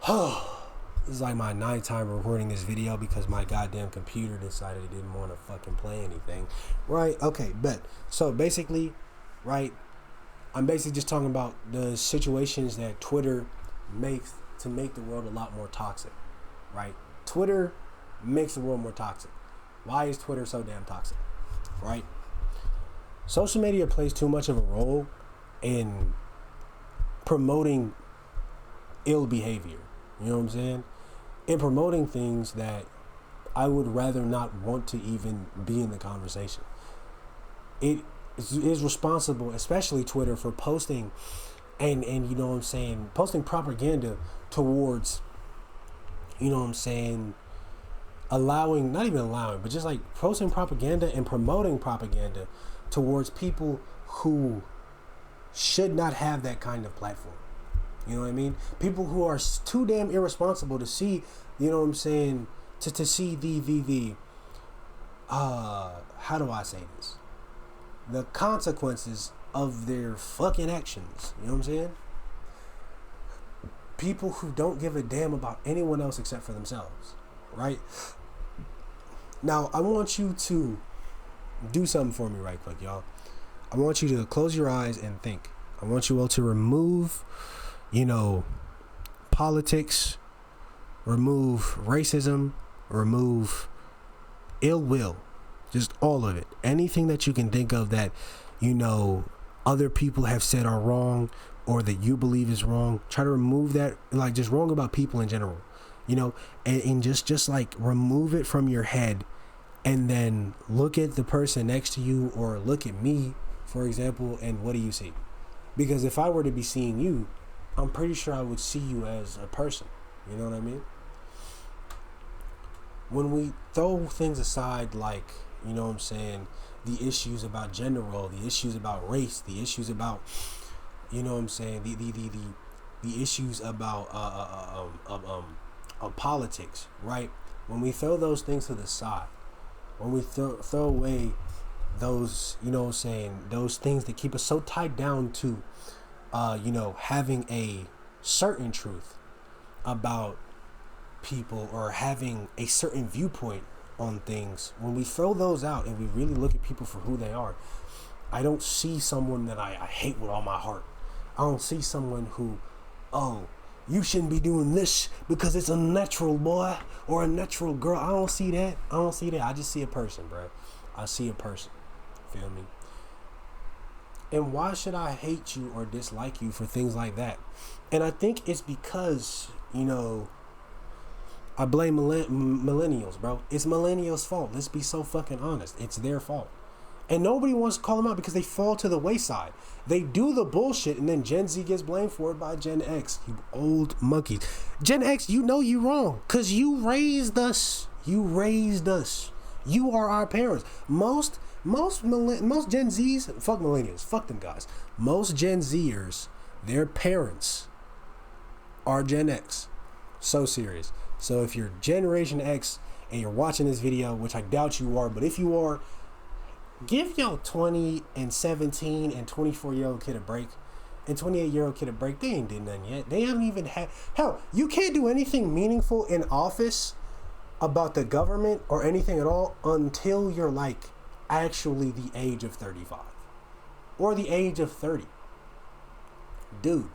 This is like my ninth time recording this video because my goddamn computer decided it didn't want to fucking play anything. Right? Okay, bet. So basically, right, I'm basically just talking about the situations that Twitter makes to make the world a lot more toxic. Right? Twitter makes the world more toxic. Why is Twitter so damn toxic? Right? Social media plays too much of a role in promoting ill behavior. You know what I'm saying? In promoting things that I would rather not want to even be in the conversation. It is responsible, especially Twitter, for posting and you know what I'm saying, posting propaganda towards, you know what I'm saying, allowing, not even allowing, but just like posting propaganda and promoting propaganda towards people who should not have that kind of platform. You know what I mean? People who are too damn irresponsible to see, you know what I'm saying, to see the how do I say this? The consequences of their fucking actions. You know what I'm saying? People who don't give a damn about anyone else except for themselves. Right? Now, I want you to do something for me right quick, y'all. I want you to close your eyes and think. I want you all to remove, you know, politics, remove racism, remove ill will, just all of it. Anything that you can think of that, you know, other people have said are wrong or that you believe is wrong, try to remove that, like just wrong about people in general, you know, and just like remove it from your head and then look at the person next to you or look at me, for example, and what do you see? Because if I were to be seeing you, I'm pretty sure I would see you as a person. You know what I mean? When we throw things aside, like, you know what I'm saying, the issues about gender role, the issues about race, the issues about, you know what I'm saying, the issues about politics, right? When we throw those things to the side, when we throw away those, you know what I'm saying, those things that keep us so tied down to, you know, having a certain truth about people or having a certain viewpoint on things, when we throw those out and we really look at people for who they are, I don't see someone that I hate with all my heart. I don't see someone who, oh, you shouldn't be doing this because it's a natural boy or a natural girl. I don't see that. I just see a person, bro. I see a person. Feel me? And why should I hate you or dislike you for things like that? And I think it's because, you know, I blame millennials, bro. It's millennials' fault. Let's be so fucking honest. It's their fault. And nobody wants to call them out because they fall to the wayside. They do the bullshit and then Gen Z gets blamed for it by Gen X. You old monkeys. Gen X, you know you wrong because you raised us. You raised us. You are our parents. Most Gen Zs, fuck millennials, fuck them guys. Most Gen Zers, their parents are Gen X. So serious. So if you're Generation X and you're watching this video, which I doubt you are, but if you are, give your 20 and 17 and 24-year-old kid a break and 28-year-old kid a break. They ain't did nothing yet. They haven't even had, hell, you can't do anything meaningful in office about the government or anything at all until you're like actually the age of 35 or the age of 30. Dude,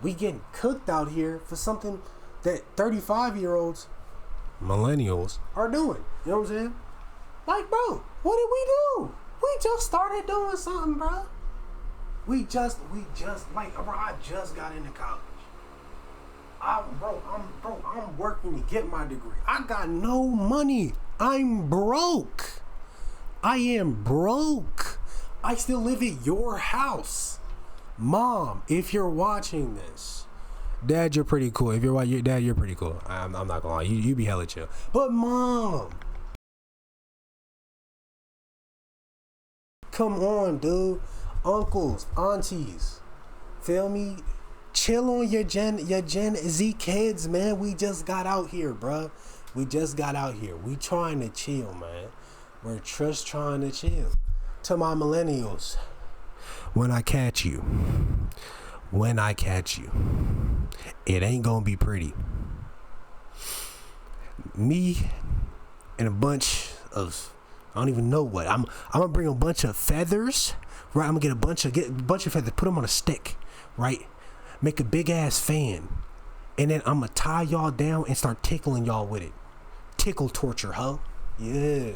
we getting cooked out here for something that 35-year-olds, millennials, are doing. You know what I'm saying? Like, bro, what did we do? We just started doing something, bro. We just like, bro, I just got into college. I'm working to get my degree. I got no money. I'm broke. I am broke. I still live at your house. Mom, if you're watching this, Dad, you're pretty cool. If you're your dad, you're pretty cool. I'm not gonna lie, you be hella chill. But Mom, come on, dude. Uncles, aunties, feel me? Chill on your Gen Z kids, man. We just got out here, bruh. We just got out here. We trying to chill, man. We're just trying to chill. To my millennials, when I catch you, it ain't gonna be pretty. me and a bunch of, I don't even know what. I'm gonna bring a bunch of feathers, right? I'm gonna get a bunch of feathers, put them on a stick, right? Make a big ass fan, and then I'm gonna tie y'all down and start tickling y'all with it. Tickle torture, huh? Yeah,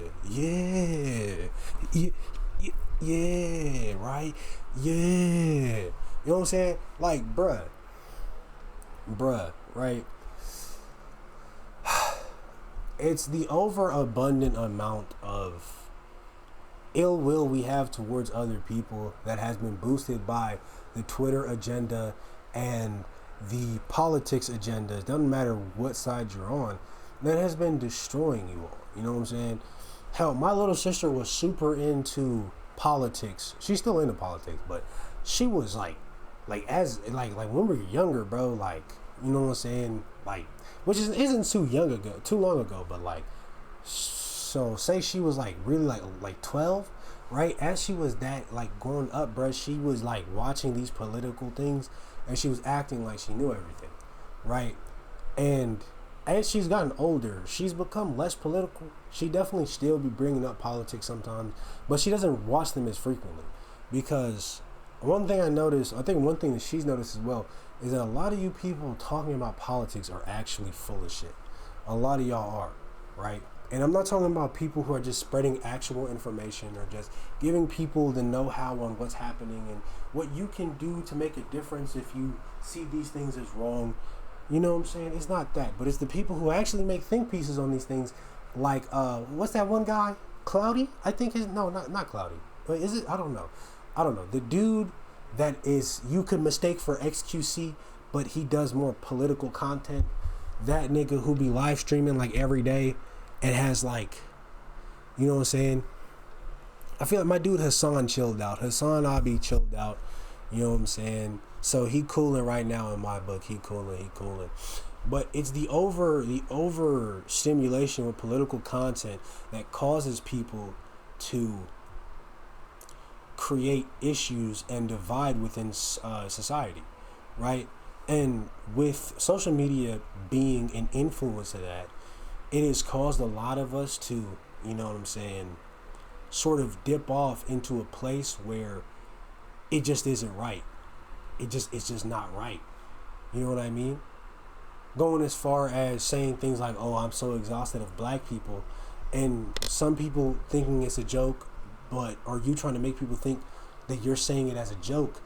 right? Yeah. You know what I'm saying? Like, bruh, right? It's the overabundant amount of ill will we have towards other people that has been boosted by the Twitter agenda and the politics agendas. Doesn't matter what side you're on, that has been destroying you all. You know what I'm saying? Hell, my little sister was super into politics. She's still into politics, but she was like when we were younger, bro. Like, you know what I'm saying? Like, which isn't too long ago, but like, so say she was like really like 12, right? As she was that like growing up, bro, she was like watching these political things, and she was acting like she knew everything, right? And as she's gotten older, she's become less political. She definitely still be bringing up politics sometimes, but she doesn't watch them as frequently. Because one thing I noticed, I think one thing that she's noticed as well, is that a lot of you people talking about politics are actually full of shit. A lot of y'all are, right? And I'm not talking about people who are just spreading actual information or just giving people the know-how on what's happening and what you can do to make a difference if you see these things as wrong. You know what I'm saying? It's not that, but it's the people who actually make think pieces on these things. Like, what's that one guy? Cloudy? I think not Cloudy. Wait, is it? I don't know. The dude that is, you could mistake for XQC, but he does more political content. That nigga who be live streaming like every day and has like, you know what I'm saying? I feel like my dude Hassan chilled out. Hassan Abi chilled out. You know what I'm saying? So he cooling right now in my book. He cooling. But it's the over stimulation with political content that causes people to create issues and divide within society, right? And with social media being an influence of that, it has caused a lot of us to, you know what I'm saying, sort of dip off into a place where it just isn't right. It's just not right. You know what I mean? Going as far as saying things like, oh, I'm so exhausted of black people, and some people thinking it's a joke, or you trying to make people think that you're saying it as a joke,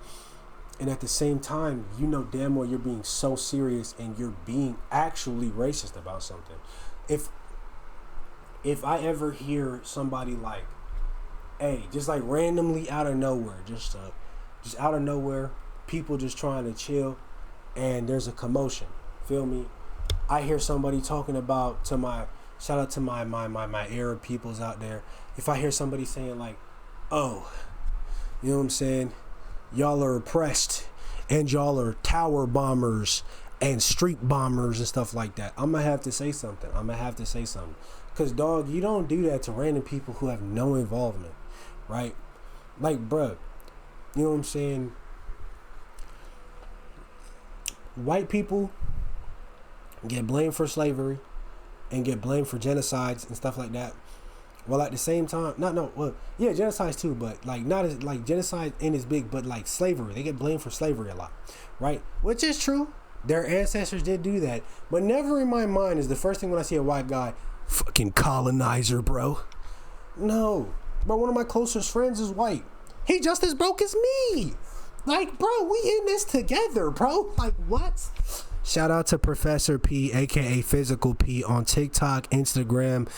and at the same time, you know damn well you're being so serious and you're being actually racist about something. If I ever hear somebody like, hey, just like randomly out of nowhere, just out of nowhere, people just trying to chill, and there's a commotion. Feel me? I hear somebody talking about, shout out to my Arab peoples out there. If I hear somebody saying like, oh, you know what I'm saying, y'all are oppressed and y'all are tower bombers and street bombers and stuff like that, I'm gonna have to say something. Cause dog, you don't do that to random people who have no involvement, right? Like, bruh, you know what I'm saying? White people get blamed for slavery and get blamed for genocides and stuff like that. Well, at the same time, genocides too, but like not as like genocide ain't as big, but like slavery, they get blamed for slavery a lot, right? Which is true. Their ancestors did do that, but never in my mind is the first thing when I see a white guy, fucking colonizer, bro. No, but one of my closest friends is white. He just as broke as me. Like, bro, we in this together, bro. Like, what? Shout out to Professor P, aka Physical P, on TikTok, Instagram,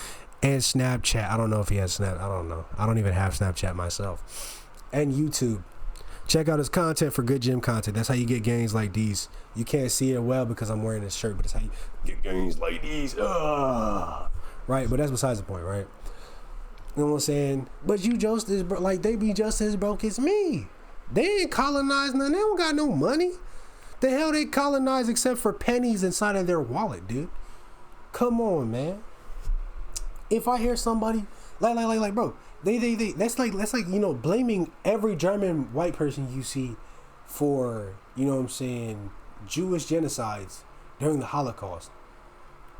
and Snapchat. I don't know if he has Snap. I don't know. I don't even have Snapchat myself. And YouTube. Check out his content for good gym content. That's how you get gains like these. You can't see it well because I'm wearing this shirt, but that's how you get gains like these. Right? But that's besides the point, right? You know what I'm saying? But you just as like they be just as broke as me. They ain't colonized nothing. They don't got no money. The hell they colonize except for pennies inside of their wallet, dude. Come on, man. If I hear somebody like bro, they that's like you know, blaming every German white person you see for, you know what I'm saying, Jewish genocides during the Holocaust.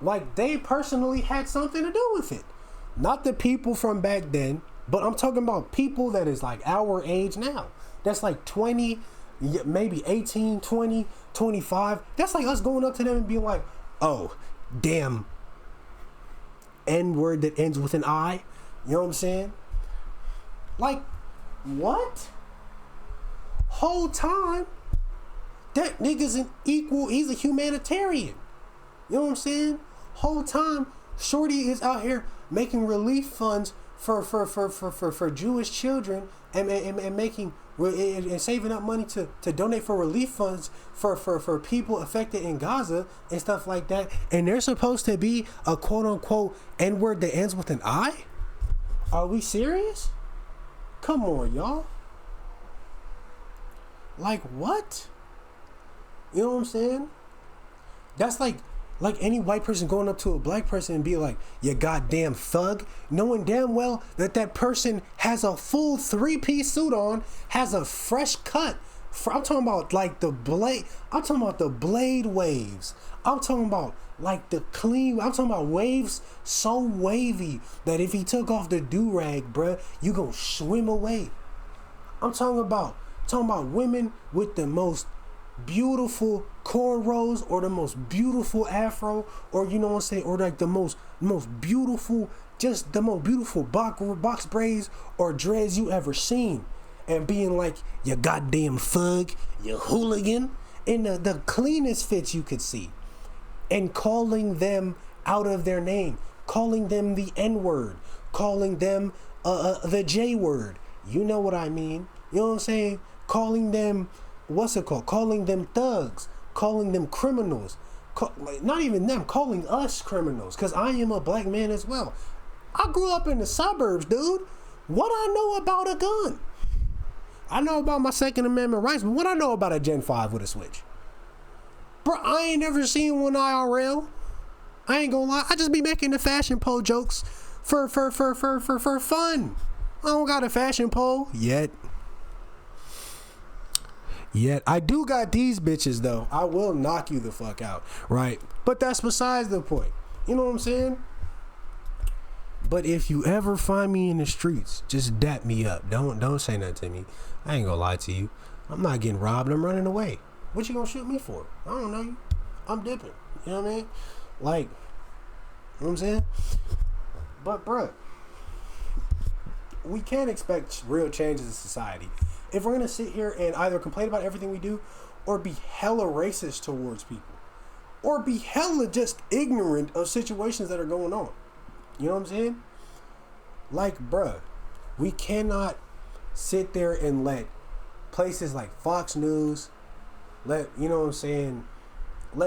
Like they personally had something to do with it. Not the people from back then, but I'm talking about people that is like our age now. That's like 20, maybe 18, 20, 25. That's like us going up to them and being like, oh, damn N word that ends with an I. You know what I'm saying? Like, what? Whole time, that nigga's an equal, he's a humanitarian. You know what I'm saying? Whole time, Shorty is out here making relief funds for Jewish children and making and saving up money to donate for relief funds for people affected in Gaza and stuff like that. And they're supposed to be a quote unquote N word that ends with an I? Are we serious? Come on, y'all. Like what? You know what I'm saying? That's like any white person going up to a black person and be like, you goddamn thug, knowing damn well that person has a full 3-piece suit on, has a fresh cut. I'm talking about like the blade. I'm talking about the blade waves. I'm talking about like the clean. I'm talking about waves so wavy that if he took off the do-rag, bruh, you gonna swim away. I'm talking about women with the most beautiful cornrows or the most beautiful afro, or you know what I'm saying, or like the most beautiful, just the most beautiful box braids or dreads you ever seen, and being like, you goddamn thug, you hooligan, in the cleanest fits you could see, and calling them out of their name, calling them the N-word, calling them the J-word, you know what I mean, you know what I'm saying, calling them, what's it called? Calling them thugs, calling them criminals, not even them, calling us criminals, because I am a black man as well. I grew up in the suburbs, dude. What I know about a gun? I know about my Second Amendment rights, but what I know about a Gen 5 with a switch? Bro, I ain't never seen one IRL. I ain't gonna lie. I just be making the fashion pole jokes for fun. I don't got a fashion pole yet. Yet I do got these bitches though. I will knock you the fuck out, right? But that's besides the point. You know what I'm saying? But if you ever find me in the streets, just dap me up. Don't say nothing to me. I ain't gonna lie to you. I'm not getting robbed. I'm running away. What you gonna shoot me for? I don't know you. I'm dipping. You know what I mean? Like, you know what I'm saying? But bruh, we can't expect real changes in society if we're gonna sit here and either complain about everything we do, or be hella racist towards people, or be hella just ignorant of situations that are going on. You know what I'm saying? Like, bruh, we cannot sit there and let places like Fox News, let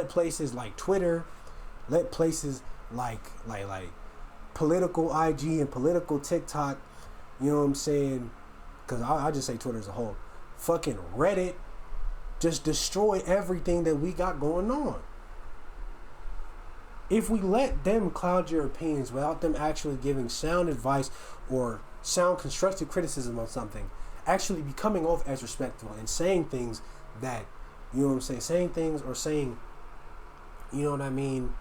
places like Twitter, let places like political IG and political TikTok, you know what I'm saying? Because I just say Twitter as a whole. Fucking Reddit just destroy everything that we got going on. If we let them cloud your opinions without them actually giving sound advice or sound constructive criticism on something, actually becoming off as respectful and saying things that, you know what I'm saying, saying things or saying, you know what I mean,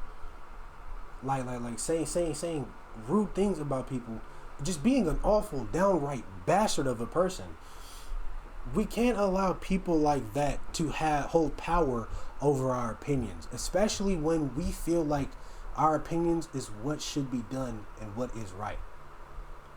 like saying rude things about people, just being an awful, downright bastard of a person. We can't allow people like that to hold power over our opinions, especially when we feel like our opinions is what should be done and what is right.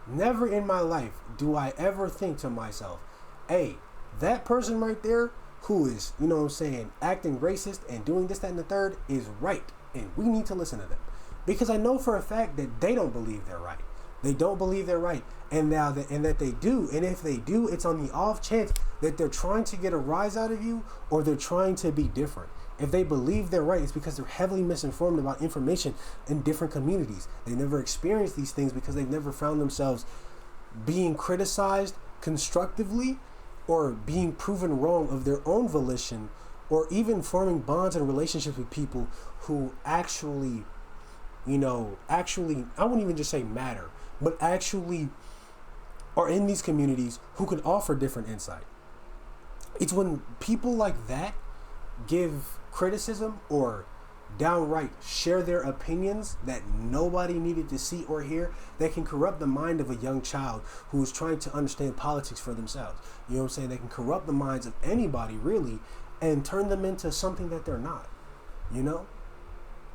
Never in my life do I ever think to myself, hey, that person right there who is, you know what I'm saying, acting racist and doing this, that, and the third is right, and we need to listen to them. Because I know for a fact that they don't believe they're right. They don't believe they're right, and that they do, and if they do, it's on the off chance that they're trying to get a rise out of you, or they're trying to be different. If they believe they're right, it's because they're heavily misinformed about information in different communities. They never experienced these things because they've never found themselves being criticized constructively, or being proven wrong of their own volition, or even forming bonds and relationships with people who actually, I wouldn't even just say matter, but actually are in these communities who can offer different insight. It's when people like that give criticism or downright share their opinions that nobody needed to see or hear, that can corrupt the mind of a young child who is trying to understand politics for themselves. You know what I'm saying? They can corrupt the minds of anybody, really, and turn them into something that they're not. You know?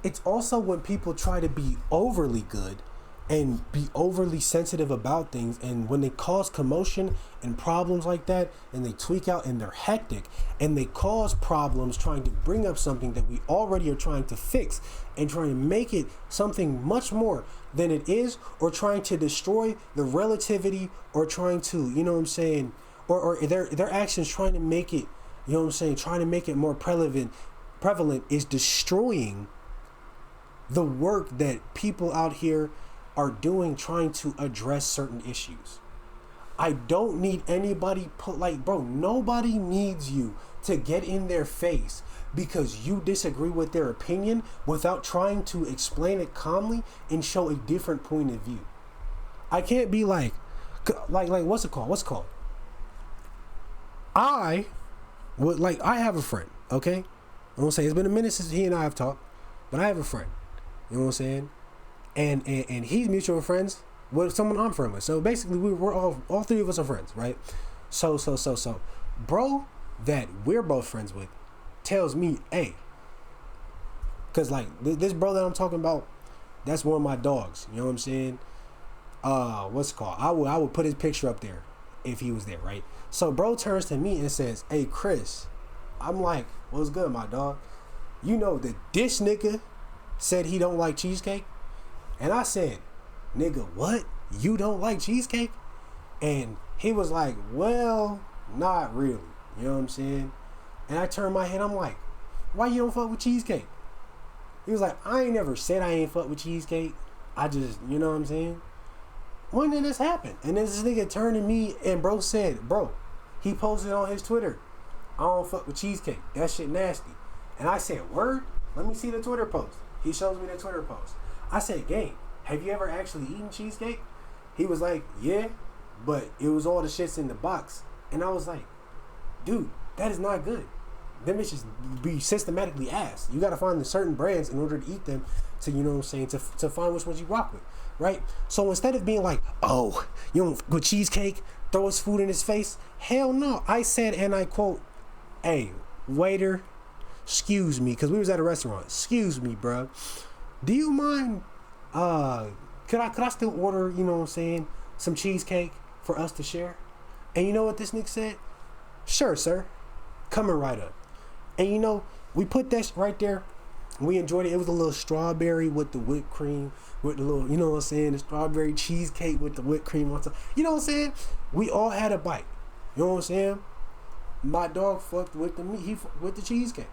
It's also when people try to be overly good and be overly sensitive about things, and when they cause commotion and problems like that, and they tweak out and they're hectic and they cause problems trying to bring up something that we already are trying to fix and trying to make it something much more than it is, or trying to destroy the relativity, or trying to, you know what I'm saying, or their actions trying to make it, you know what I'm saying, trying to make it more prevalent is destroying the work that people out here are doing, trying to address certain issues. I don't need anybody nobody needs you to get in their face because you disagree with their opinion without trying to explain it calmly and show a different point of view. I can't be like what's it called? I have a friend, okay? I'm gonna say it's been a minute since he and I have talked, but I have a friend. You know what I'm saying? And he's mutual friends with someone I'm friends with. So basically, we're all three of us are friends, right? So, bro that we're both friends with tells me, hey, because like this bro that I'm talking about, that's one of my dogs. You know what I'm saying? What's it called? I would put his picture up there if he was there, right? So bro turns to me and says, hey, Chris. I'm like, what's good, my dog? You know that this nigga said he don't like cheesecake? And I said, nigga, what? You don't like cheesecake? And he was like, well, not really. You know what I'm saying? And I turned my head, I'm like, why you don't fuck with cheesecake? He was like, I ain't never said I ain't fuck with cheesecake. I just, you know what I'm saying? When did this happen? And then this nigga turned to me and bro said, he posted on his Twitter, I don't fuck with cheesecake. That shit nasty. And I said, word? Let me see the Twitter post. He shows me the Twitter post. I said, gang, have you ever actually eaten cheesecake? He was like, yeah, but it was all the shits in the box. And I was like, dude, that is not good. Them bitches be systematically ass. You gotta find the certain brands in order to eat them to, you know what I'm saying, to find which ones you rock with, right? So instead of being like, oh, you don't go cheesecake, throw his food in his face, hell no. I said, and I quote, hey, waiter, excuse me, because we was at a restaurant. Excuse me, bro. Do you mind, could I still order, you know what I'm saying, some cheesecake for us to share? And you know what this nigga said? Sure, sir. Coming right up. And you know, we put that right there. We enjoyed it. It was a little strawberry with the whipped cream, with the little, you know what I'm saying, the strawberry cheesecake with the whipped cream on top. You know what I'm saying? We all had a bite. You know what I'm saying? My dog fucked with the meat. He fucked with the cheesecake.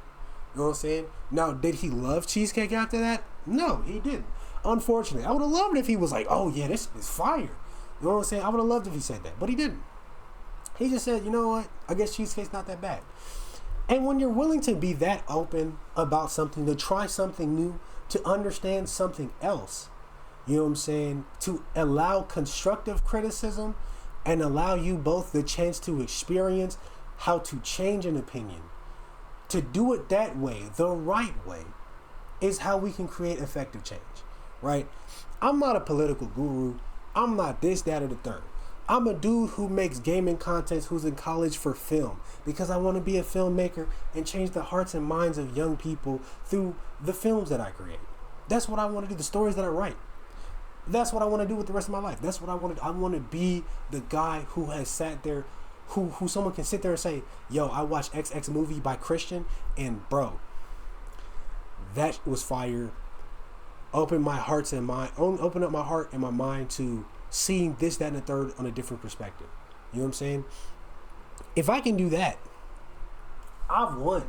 You know what I'm saying? Now, did he love cheesecake after that? No, he didn't. Unfortunately, I would have loved it if he was like, oh yeah, this is fire. You know what I'm saying? I would have loved if he said that, but he didn't. He just said, you know what? I guess cheesecake's not that bad. And when you're willing to be that open about something, to try something new, to understand something else, you know what I'm saying? To allow constructive criticism and allow you both the chance to experience how to change an opinion. To do it that way, the right way, is how we can create effective change, right? I'm not a political guru. I'm not this, that, or the third. I'm a dude who makes gaming content, who's in college for film, because I want to be a filmmaker and change the hearts and minds of young people through the films that I create. That's what I want to do, the stories that I write. That's what I want to do with the rest of my life. That's what I want to do. I want to be the guy who has sat there, who someone can sit there and say, yo, I watched XX movie by Christian, and bro, that was fire. Open my hearts and mind, open up my heart and my mind to seeing this, that, and the third on a different perspective. You know what I'm saying? If I can do that, I've won.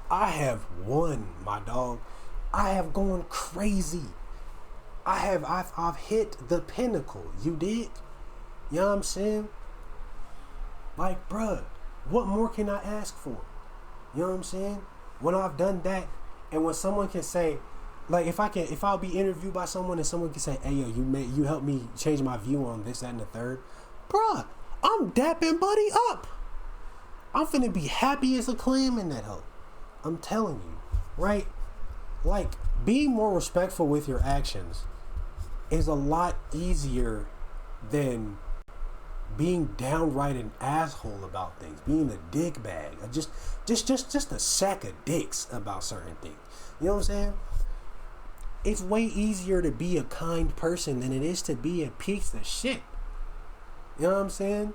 I have won, my dog. I have gone crazy. I've hit the pinnacle. You dig? You know what I'm saying? Like, bruh, what more can I ask for? You know what I'm saying? When I've done that, and when someone can say, like, if I'll be interviewed by someone and someone can say, hey, yo, you helped me change my view on this, that, and the third, bruh, I'm dapping buddy up. I'm finna be happy as a clam in that hoe. I'm telling you, right? Like, being more respectful with your actions is a lot easier than being downright an asshole about things, being a dick bag, or just a sack of dicks about certain things. You know what I'm saying? It's way easier to be a kind person than it is to be a piece of shit. You know what I'm saying?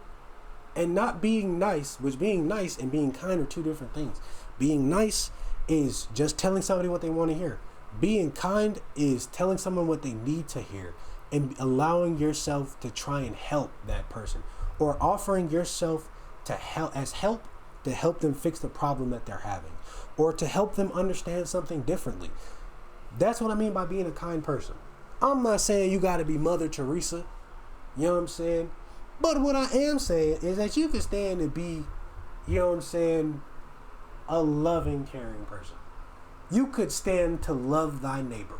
And not being nice, which being nice and being kind are two different things. Being nice is just telling somebody what they want to hear. Being kind is telling someone what they need to hear and allowing yourself to try and help that person, or offering yourself to help to help them fix the problem that they're having, or to help them understand something differently. That's what I mean by being a kind person. I'm not saying you got to be Mother Teresa. You know what I'm saying? But what I am saying is that you can stand to be, you know what I'm saying, a loving, caring person. You could stand to love thy neighbor.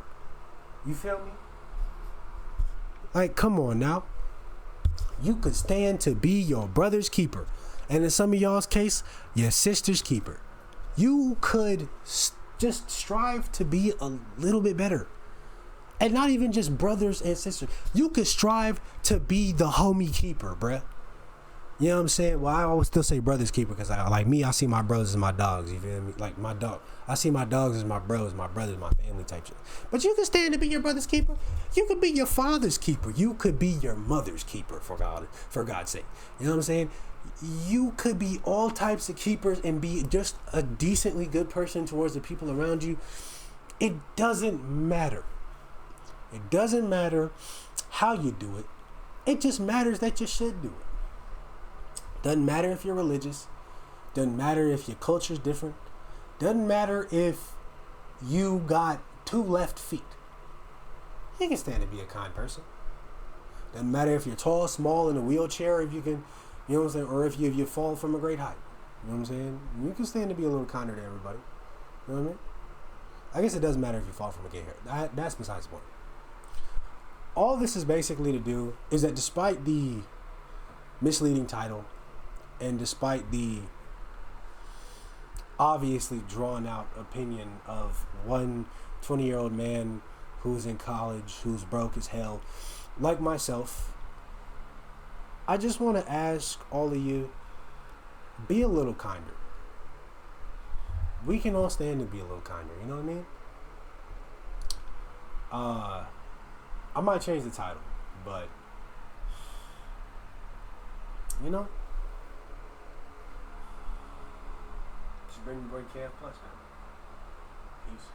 You feel me? Like, come on now. You could stand to be your brother's keeper. And in some of y'all's case, your sister's keeper. You could just strive to be a little bit better. And not even just brothers and sisters. You could strive to be the homie keeper, bruh. You know what I'm saying? Well, I always still say brothers keeper because I see my brothers as my dogs. You feel me? Like my dog. I see my dogs as my bros, my brothers, my family type shit. But you can stand to be your brother's keeper. You could be your father's keeper. You could be your mother's keeper, for God's sake. You know what I'm saying? You could be all types of keepers and be just a decently good person towards the people around you. It doesn't matter. It doesn't matter how you do it. It just matters that you should do it. Doesn't matter if you're religious. Doesn't matter if your culture's different. Doesn't matter if you got 2 left feet. You can stand to be a kind person. Doesn't matter if you're tall, small, in a wheelchair, if you can, you know what I'm saying, or if you fall from a great height. You know what I'm saying? You can stand to be a little kinder to everybody. You know what I mean? I guess it doesn't matter if you fall from a great height. That's besides the point. All this is basically to do is that despite the misleading title and despite the obviously drawn out opinion of one 20-year-old man who's in college, who's broke as hell, like myself, I just want to ask all of you, be a little kinder. We can all stand to be a little kinder, you know what I mean? I might change the title, but you know, just bring the boy KF Plus now. Peace.